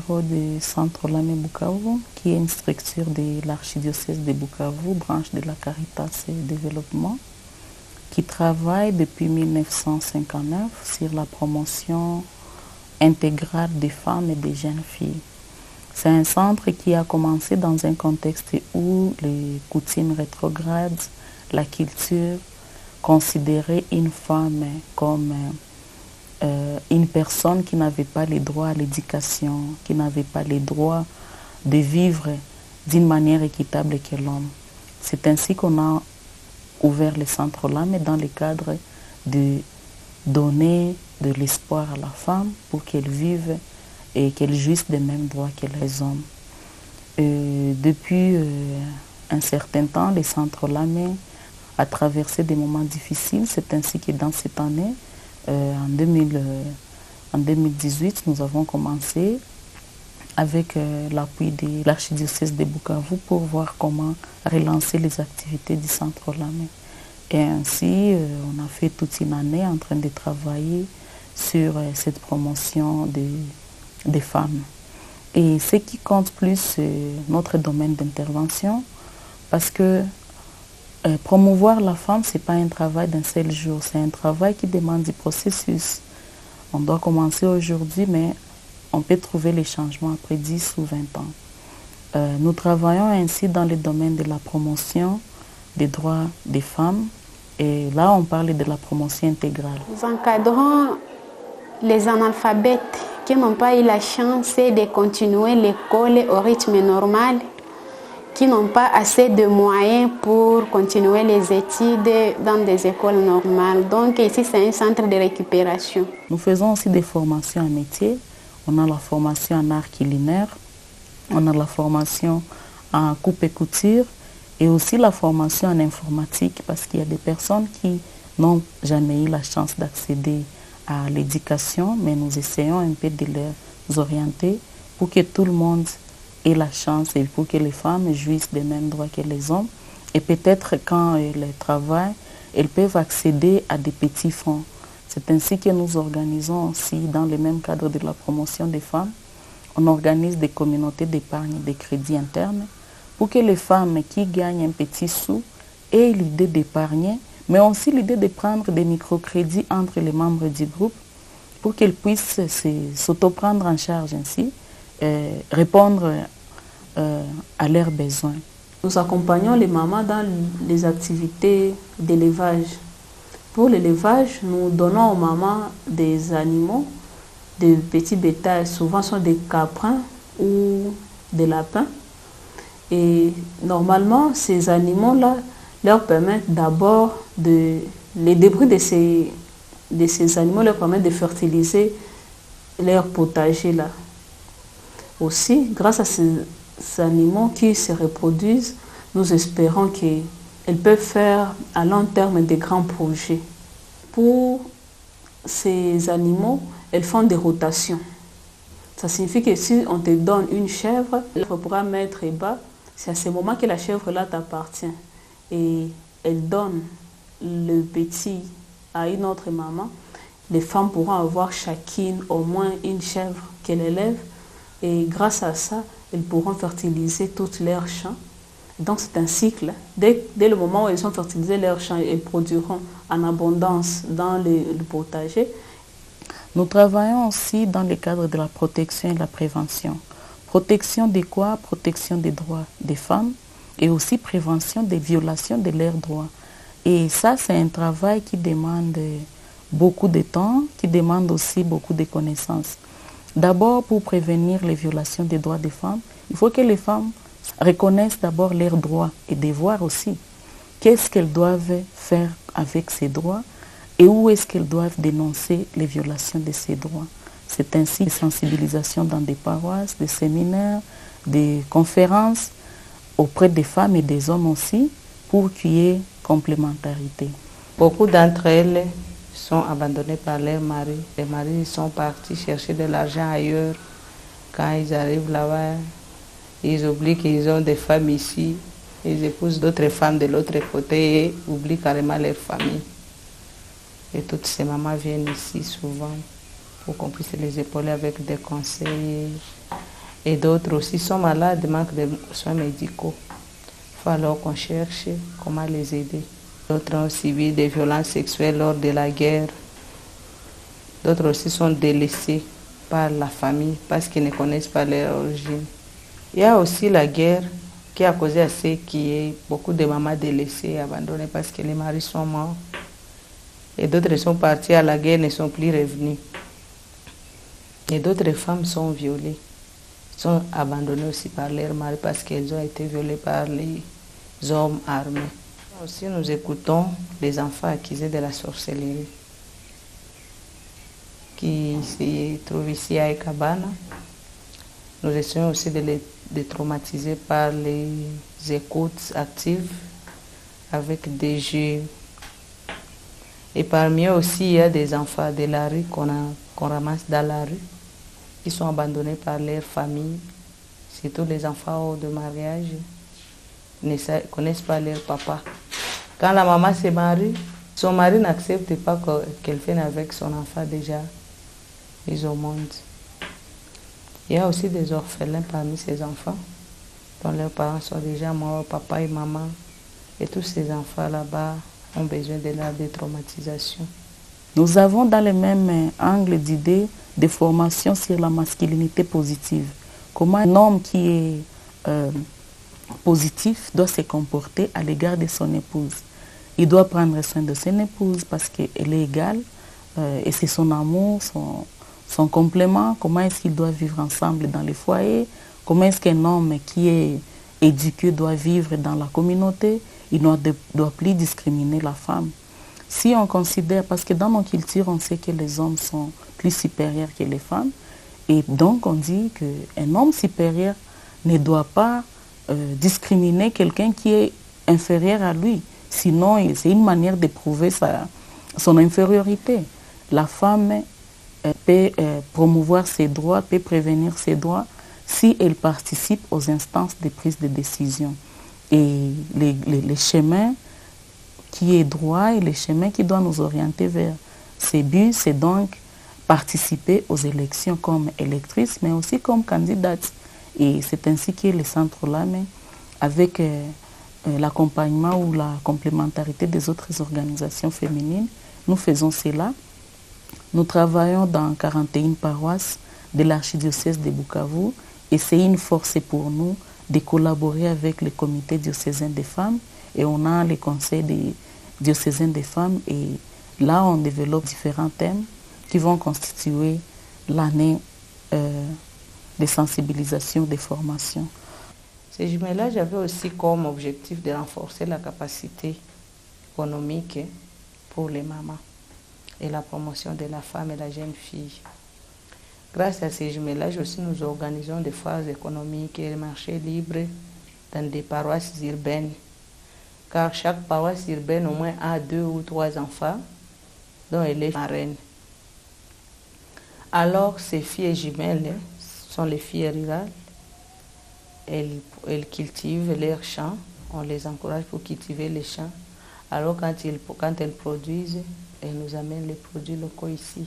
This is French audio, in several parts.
bureau du Centre Lamé Bukavu, qui est une structure de l'archidiocèse de Bukavu, branche de la Caritas et Développement, qui travaille depuis 1959 sur la promotion intégrale des femmes et des jeunes filles. C'est un centre qui a commencé dans un contexte où les coutumes rétrogrades, la culture, considérait une femme comme une personne qui n'avait pas les droits à l'éducation, qui n'avait pas les droits de vivre d'une manière équitable que l'homme. C'est ainsi qu'on a ouvert le centre-là, mais dans le cadre de donner de l'espoir à la femme pour qu'elle vive et qu'elle jouisse des mêmes droits que les hommes. Depuis un certain temps, le centre-là a traversé des moments difficiles. C'est ainsi que dans cette année, en 2018, nous avons commencé avec l'appui de l'archidiocèse de Bukavu pour voir comment relancer les activités du centre Lamé. Et ainsi, on a fait toute une année en train de travailler sur cette promotion des femmes. Et ce qui compte plus, c'est notre domaine d'intervention, parce que promouvoir la femme, ce n'est pas un travail d'un seul jour, c'est un travail qui demande du processus. On doit commencer aujourd'hui, mais on peut trouver les changements après 10 ou 20 ans. Nous travaillons ainsi dans le domaine de la promotion des droits des femmes. Et là, on parle de la promotion intégrale. Nous encadrons les analphabètes qui n'ont pas eu la chance de continuer l'école au rythme normal, qui n'ont pas assez de moyens pour continuer les études dans des écoles normales. Donc ici, c'est un centre de récupération. Nous faisons aussi des formations en métier. On a la formation en art culinaire, on a la formation en coupe et couture et aussi la formation en informatique, parce qu'il y a des personnes qui n'ont jamais eu la chance d'accéder à l'éducation, mais nous essayons un peu de les orienter pour que tout le monde ait la chance et pour que les femmes jouissent des mêmes droits que les hommes. Et peut-être quand elles travaillent, elles peuvent accéder à des petits fonds. C'est ainsi que nous organisons aussi, dans le même cadre de la promotion des femmes, on organise des communautés d'épargne et de crédit interne pour que les femmes qui gagnent un petit sou aient l'idée d'épargner, mais aussi l'idée de prendre des microcrédits entre les membres du groupe pour qu'elles puissent s'auto-prendre en charge ainsi, répondre à leurs besoins. Nous accompagnons les mamans dans les activités d'élevage. Pour l'élevage, nous donnons aux mamans des animaux, des petits bétails, souvent sont des caprins ou des lapins. Et normalement, ces animaux-là leur permettent d'abord les débris de ces animaux leur permettent de fertiliser leur potager-là. Aussi, grâce à ces animaux qui se reproduisent, nous espérons qu'elles peuvent faire à long terme des grands projets. Pour ces animaux, elles font des rotations. Ça signifie que si on te donne une chèvre, il faudra mettre bas. C'est à ce moment que la chèvre-là t'appartient. Et elle donne le petit à une autre maman. Les femmes pourront avoir chacune au moins une chèvre qu'elle élève. Et grâce à ça, elles pourront fertiliser tous leurs champs. Donc c'est un cycle. Dès le moment où elles ont fertilisé leurs champs, elles produiront en abondance dans le potager. Nous travaillons aussi dans le cadre de la protection et de la prévention. Protection de quoi? Protection des droits des femmes et aussi prévention des violations de leurs droits. Et ça, c'est un travail qui demande beaucoup de temps, qui demande aussi beaucoup de connaissances. D'abord, pour prévenir les violations des droits des femmes, il faut que les femmes reconnaissent d'abord leurs droits et devoirs aussi. Qu'est-ce qu'elles doivent faire avec ces droits et où est-ce qu'elles doivent dénoncer les violations de ces droits. C'est ainsi des sensibilisations dans des paroisses, des séminaires, des conférences auprès des femmes et des hommes aussi pour qu'il y ait complémentarité. Beaucoup d'entre elles sont abandonnées par leurs maris. Les maris sont partis chercher de l'argent ailleurs. Quand ils arrivent là-bas, ils oublient qu'ils ont des femmes ici. Ils épousent d'autres femmes de l'autre côté et oublient carrément leur famille. Et toutes ces mamans viennent ici souvent pour qu'on puisse les épauler avec des conseils, Et d'autres aussi sont malades, manquent de soins médicaux. Il faut alors qu'on cherche comment les aider. D'autres ont subi des violences sexuelles lors de la guerre. D'autres aussi sont délaissés par la famille parce qu'ils ne connaissent pas leur origine. Il y a aussi la guerre qui a causé à ce qu'il y ait beaucoup de mamans délaissées et abandonnées parce que les maris sont morts. Et d'autres sont partis à la guerre et ne sont plus revenus. Et d'autres femmes sont violées, sont abandonnées aussi par leurs maris parce qu'elles ont été violées par les hommes armés. Aussi, nous écoutons les enfants accusés de la sorcellerie qui se trouvent ici à Ekabana. Nous essayons aussi de les détraumatiser par les écoutes actives avec des jeux. Et parmi eux aussi, il y a des enfants de la rue qu'on ramasse dans la rue, qui sont abandonnés par leur famille, surtout les enfants hors de mariage, ne connaissent pas leur papa. Quand la maman se marie, son mari n'accepte pas qu'elle vienne avec son enfant déjà mis au monde. Il y a aussi des orphelins parmi ces enfants, dont leurs parents sont déjà morts, papa et maman. Et tous ces enfants là-bas ont besoin de la détraumatisation. Nous avons dans le même angle d'idées des formations sur la masculinité positive. Comment un homme qui est positif doit se comporter à l'égard de son épouse. Il doit prendre soin de son épouse parce qu'elle est égale et c'est son amour, son complément. Comment est-ce qu'ils doivent vivre ensemble dans les foyers? Comment est-ce qu'un homme qui est éduqué doit vivre dans la communauté? Il ne doit plus discriminer la femme. Si on considère, parce que dans nos cultures, on sait que les hommes sont plus supérieurs que les femmes, et donc on dit qu'un homme supérieur ne doit pas discriminer quelqu'un qui est inférieur à lui. Sinon, c'est une manière de prouver son infériorité. La femme peut promouvoir ses droits, peut prévenir ses droits si elle participe aux instances de prise de décision. Et les chemins qui est droit et les chemins qui doivent nous orienter vers ces buts, c'est donc participer aux élections comme électrice, mais aussi comme candidate. Et c'est ainsi que le centre LAME, avec l'accompagnement ou la complémentarité des autres organisations féminines, nous faisons cela. Nous travaillons dans 41 paroisses de l'archidiocèse de Bukavu et c'est une force pour nous de collaborer avec le comité diocésain des femmes et on a le conseil des diocésains des femmes et là on développe différents thèmes qui vont constituer l'année de sensibilisation, de formation. Ces jumelages avaient aussi comme objectif de renforcer la capacité économique pour les mamans et la promotion de la femme et la jeune fille. Grâce à ces jumelages aussi, nous organisons des foires économiques et des marchés libres dans des paroisses urbaines. Car chaque paroisse urbaine au moins a 2 ou 3 enfants dont elle est marraine. Alors ces filles jumelles sont les filles rurales. Elles cultivent leurs champs. On les encourage pour cultiver les champs. Alors quand elles produisent, elles nous amènent les produits locaux ici.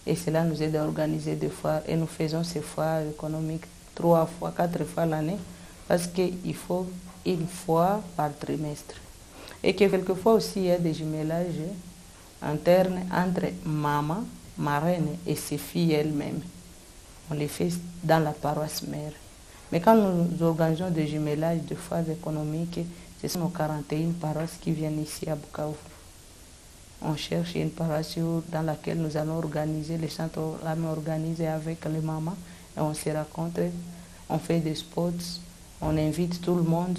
Et cela nous aide à organiser des foires. Et nous faisons ces foires économiques 3 fois, 4 fois l'année parce qu'il faut une fois par trimestre. Et que quelquefois aussi il y a des jumelages internes entre maman, marraine et ses filles elles-mêmes. On les fait dans la paroisse mère. Mais quand nous organisons des jumelages de foires économiques, ce sont nos 41 paroisses qui viennent ici à Bukavu. On cherche une paroisse dans laquelle nous allons organiser, les centres LAME organisés avec les mamans, et on se rencontre, on fait des spots, on invite tout le monde,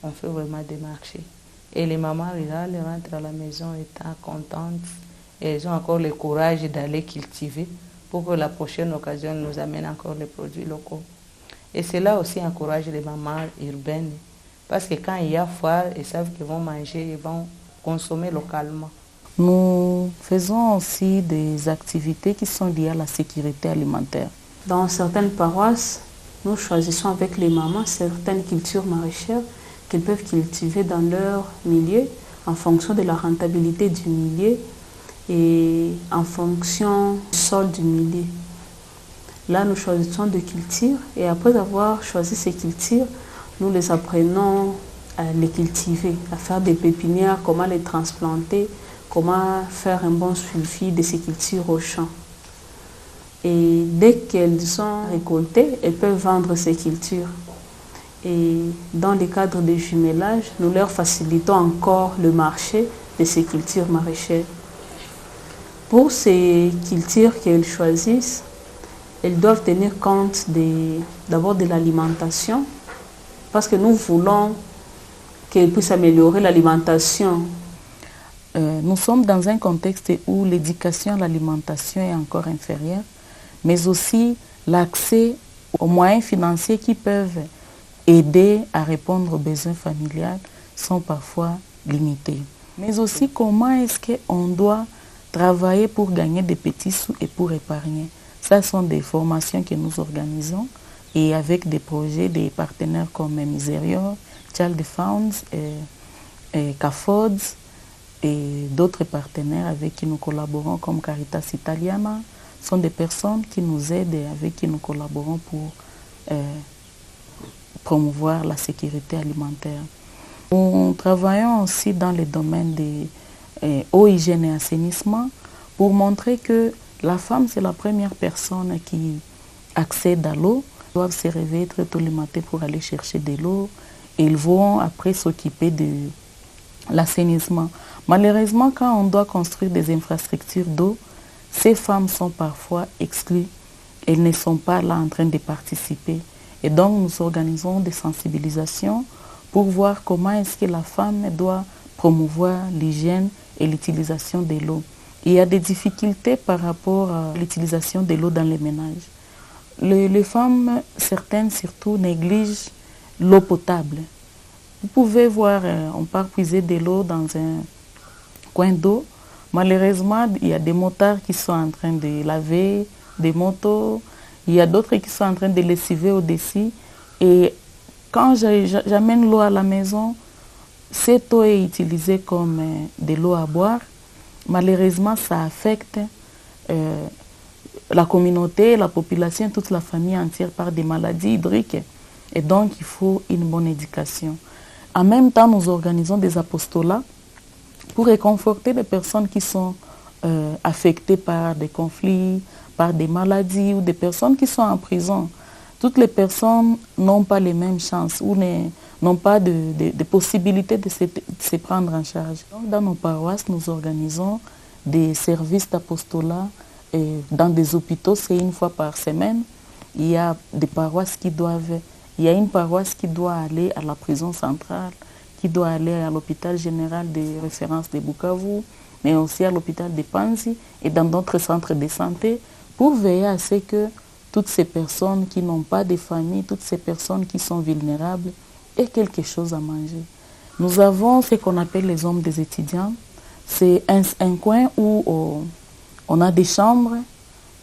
on fait vraiment des marchés. Et les mamans rurales rentrent à la maison étant contentes, et elles ont encore le courage d'aller cultiver pour que la prochaine occasion nous amène encore les produits locaux. Et cela aussi encourage les mamans urbaines, parce que quand il y a foire, elles savent qu'ils vont manger, ils vont consommer localement. Nous faisons aussi des activités qui sont liées à la sécurité alimentaire. Dans certaines paroisses, nous choisissons avec les mamans certaines cultures maraîchères qu'elles peuvent cultiver dans leur milieu en fonction de la rentabilité du milieu et en fonction du sol du milieu. Là, nous choisissons des cultures et après avoir choisi ces cultures, nous les apprenons à les cultiver, à faire des pépinières, comment les transplanter, comment faire un bon suivi de ces cultures au champ. Et dès qu'elles sont récoltées, elles peuvent vendre ces cultures. Et dans le cadre des jumelages, nous leur facilitons encore le marché de ces cultures maraîchères. Pour ces cultures qu'elles choisissent, elles doivent tenir compte d'abord de l'alimentation, parce que nous voulons qu'elles puissent améliorer l'alimentation. Nous sommes dans un contexte où l'éducation à l'alimentation est encore inférieure, mais aussi l'accès aux moyens financiers qui peuvent aider à répondre aux besoins familiaux sont parfois limités. Mais aussi comment est-ce qu'on doit travailler pour gagner des petits sous et pour épargner. Ce sont des formations que nous organisons et avec des projets, des partenaires comme Miserior, Child Funds, et CAFOD et d'autres partenaires avec qui nous collaborons comme Caritas Italiana. Ce sont des personnes qui nous aident et avec qui nous collaborons pour promouvoir la sécurité alimentaire. Nous travaillons aussi dans le domaine des eau, hygiène et assainissement pour montrer que la femme, c'est la première personne qui accède à l'eau. Ils doivent se réveiller très tôt le matin pour aller chercher de l'eau et ils vont après s'occuper de l'assainissement. Malheureusement, quand on doit construire des infrastructures d'eau, ces femmes sont parfois exclues. Elles ne sont pas là en train de participer. Et donc, nous organisons des sensibilisations pour voir comment est-ce que la femme doit promouvoir l'hygiène et l'utilisation de l'eau. Il y a des difficultés par rapport à l'utilisation de l'eau dans les ménages. Les femmes, certaines surtout, négligent l'eau potable. Vous pouvez voir, on part puiser de l'eau dans un coin d'eau. Malheureusement, il y a des motards qui sont en train de laver des motos. Il y a d'autres qui sont en train de lessiver au-dessus. Et quand j'amène l'eau à la maison, cette eau est utilisée comme de l'eau à boire. Malheureusement, ça affecte la communauté, la population, toute la famille entière par des maladies hydriques. Et donc, il faut une bonne éducation. En même temps, nous organisons des apostolats pour réconforter les personnes qui sont affectées par des conflits, par des maladies ou des personnes qui sont en prison. Toutes les personnes n'ont pas les mêmes chances ou n'ont pas de possibilité de se prendre en charge. Donc, dans nos paroisses, nous organisons des services d'apostolat dans des hôpitaux, c'est une fois par semaine. Il y a des paroisses il y a une paroisse qui doit aller à la prison centrale, qui doit aller à l'hôpital général de référence de Bukavu, mais aussi à l'hôpital de Panzi et dans d'autres centres de santé pour veiller à ce que toutes ces personnes qui n'ont pas de famille, toutes ces personnes qui sont vulnérables aient quelque chose à manger. Nous avons ce qu'on appelle les hommes des étudiants. C'est un coin où on a des chambres,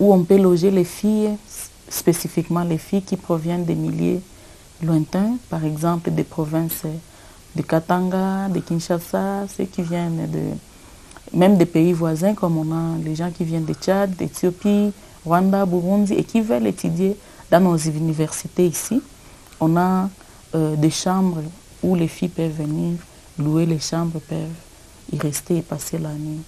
où on peut loger les filles, spécifiquement les filles qui proviennent des milieux lointains, par exemple des provinces de Katanga, de Kinshasa, ceux qui viennent même des pays voisins, comme on a les gens qui viennent de Tchad, d'Éthiopie, Rwanda, Burundi, et qui veulent étudier dans nos universités ici. On a des chambres où les filles peuvent venir louer les chambres, peuvent y rester et passer la nuit.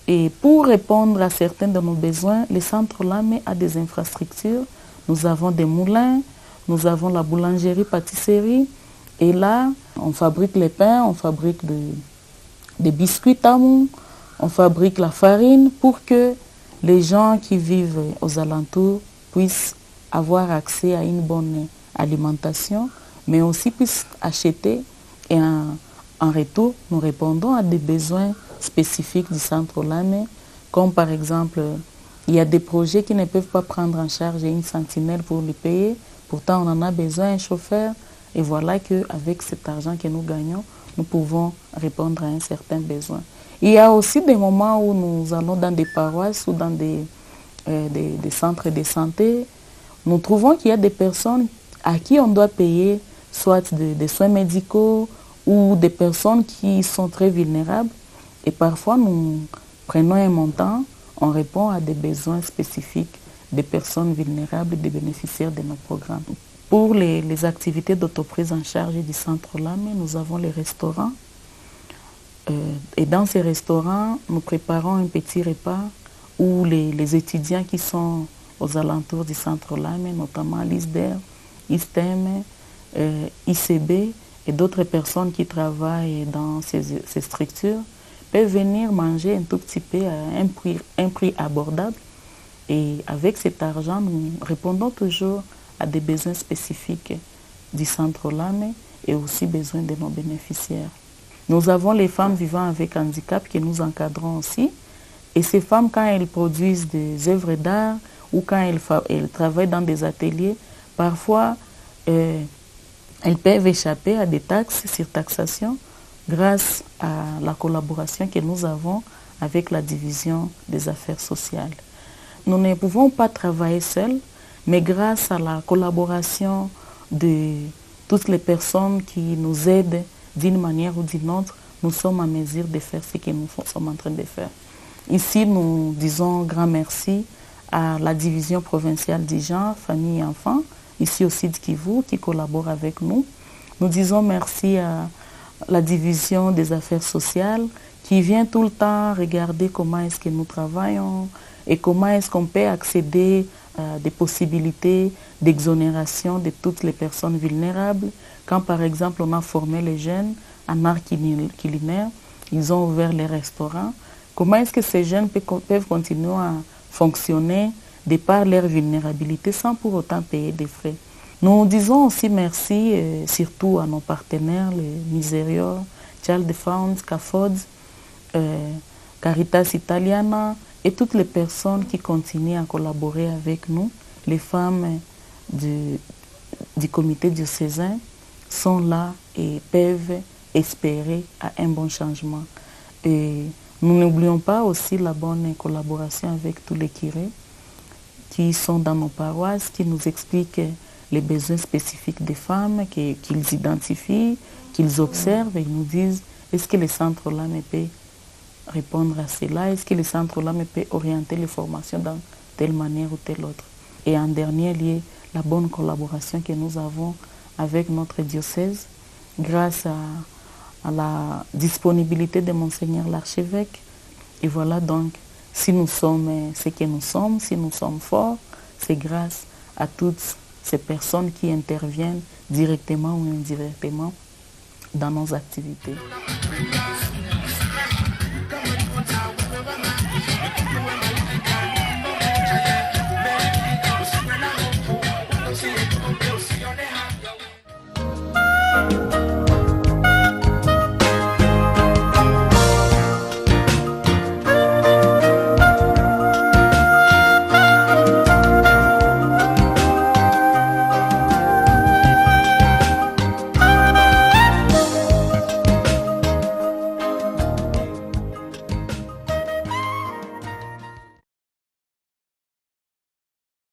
Et pour répondre à certains de nos besoins, le centre Lamé a des infrastructures. Nous avons des moulins, nous avons la boulangerie-pâtisserie. Et là, on fabrique les pains, on fabrique des biscuits tamou, on fabrique la farine pour que les gens qui vivent aux alentours puissent avoir accès à une bonne alimentation, mais aussi puissent acheter. Et en retour, nous répondons à des besoins spécifiques du centre Lamé, comme par exemple, il y a des projets qui ne peuvent pas prendre en charge une sentinelle pour les payer. Pourtant, on en a besoin, un chauffeur. Et voilà qu'avec cet argent que nous gagnons, nous pouvons répondre à un certain besoin. Il y a aussi des moments où nous allons dans des paroisses ou dans des centres de santé. Nous trouvons qu'il y a des personnes à qui on doit payer soit des soins médicaux ou des personnes qui sont très vulnérables. Et parfois, nous prenons un montant, on répond à des besoins spécifiques des personnes vulnérables, des bénéficiaires de nos programmes. Pour les activités d'autoprise en charge du Centre LAME, nous avons les restaurants. Et dans ces restaurants, nous préparons un petit repas où les étudiants qui sont aux alentours du Centre LAME, notamment l'ISDER, ISTEM, ICB et d'autres personnes qui travaillent dans ces structures, peuvent venir manger un tout petit peu à un prix abordable. Et avec cet argent, nous répondons toujours à des besoins spécifiques du Centre LAME et aussi besoins de nos bénéficiaires. Nous avons les femmes vivant avec handicap que nous encadrons aussi. Et ces femmes, quand elles produisent des œuvres d'art ou quand elles travaillent dans des ateliers, parfois elles peuvent échapper à des taxes sur taxation grâce à la collaboration que nous avons avec la division des affaires sociales. Nous ne pouvons pas travailler seuls, mais grâce à la collaboration de toutes les personnes qui nous aident d'une manière ou d'une autre, nous sommes en mesure de faire ce que nous sommes en train de faire. Ici, nous disons grand merci à la division provinciale du genre, famille et enfants, ici au Sud Kivu, qui collabore avec nous. Nous disons merci à la division des affaires sociales, qui vient tout le temps regarder comment est-ce que nous travaillons et comment est-ce qu'on peut accéder à des possibilités d'exonération de toutes les personnes vulnérables. Quand par exemple on a formé les jeunes en art culinaire, ils ont ouvert les restaurants. Comment est-ce que ces jeunes peuvent continuer à fonctionner de par leur vulnérabilité sans pour autant payer des frais? Nous disons aussi merci surtout à nos partenaires, les Miserior, Child Fund, CAFOD, Caritas Italiana et toutes les personnes qui continuent à collaborer avec nous. Les femmes du comité diocésain sont là et peuvent espérer à un bon changement. Et nous n'oublions pas aussi la bonne collaboration avec tous les curés qui sont dans nos paroisses, qui nous expliquent les besoins spécifiques des femmes, qu'ils identifient, qu'ils observent et ils nous disent est-ce que le centre LAME peut répondre à cela, est-ce que le centre LAME peut orienter les formations dans telle manière ou telle autre. Et en dernier lieu, la bonne collaboration que nous avons avec notre diocèse grâce à la disponibilité de Monseigneur l'archevêque. Et voilà donc, si nous sommes ce que nous sommes, si nous sommes forts, c'est grâce à toutes ces personnes qui interviennent directement ou indirectement dans nos activités.